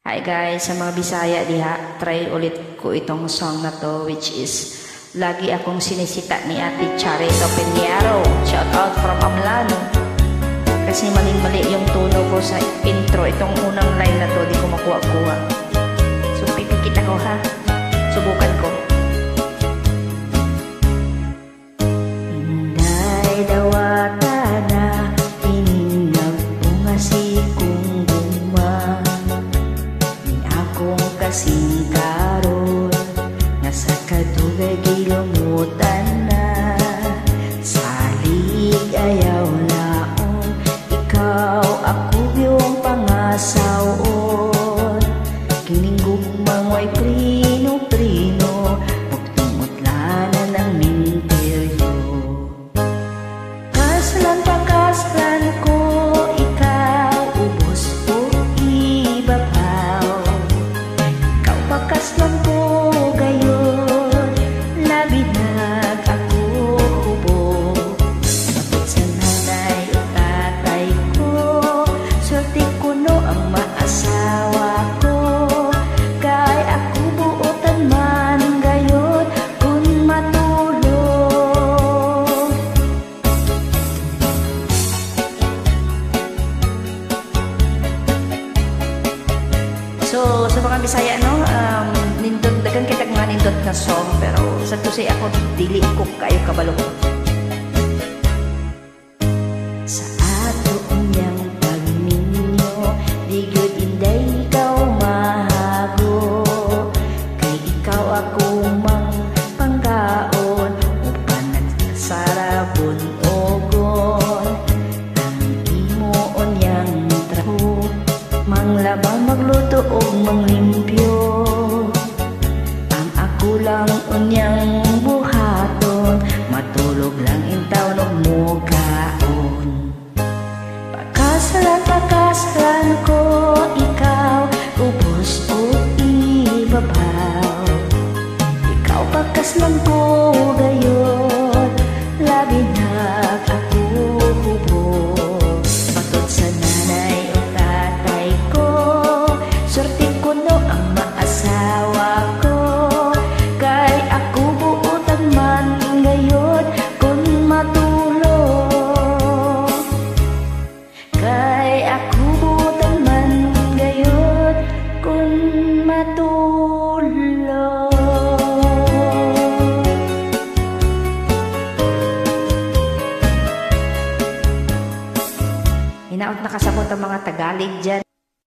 Hi guys, sa mga Bisaya diha, try ulit ko itong song na to, which is lagi akong sinisita ni Ate Charito Piñero. Shout out from Amlan. Kasi maling-mali yung tono ko sa intro. Itong unang line na to, di ko makuha-kuha. So pipikit ako ha. Subukan ko. Inday dawata na iningag pungasi kung guma akong kasing karon nga sa kadugay gilumutan na salig ayaw laon ikaw ako yung pangasawon kining gugmang way prino-prino pagtumutlanan ng minteryo kaslan pa kaslan ko ikaw ubos o ibabaw bakas lang ko gayon labinag ako hubo mabot sa nanay o tatay ko swerte ko no ang maasawa ko kay ako buotan man gayon kung matulog so sa mga Bisaya no nindot dagan kita nga nindot na song pero sa to say ako dili ko kayo kabalo sa ato unyang pagninyo di gyud inday ikaw mahago kay ikaw ako mang panggaon upan nagsarabon ogon ang imo unyang trabaho manglabang magluto o manglimpyo ang ako lang unyang buhaton matulog lang intaw no mukaon pakasalan ko ikaw ubos o ibabaw ikaw pakaslan ko gayon labinag ako hubo patod sa nanay o tatay ko swerte ko no ang maasawa ko kay ako buotan man ngayon kung matulog kay ako buotan man ngayon kung matulog. Hinaot nakasabot ang mga Tagalog dyan.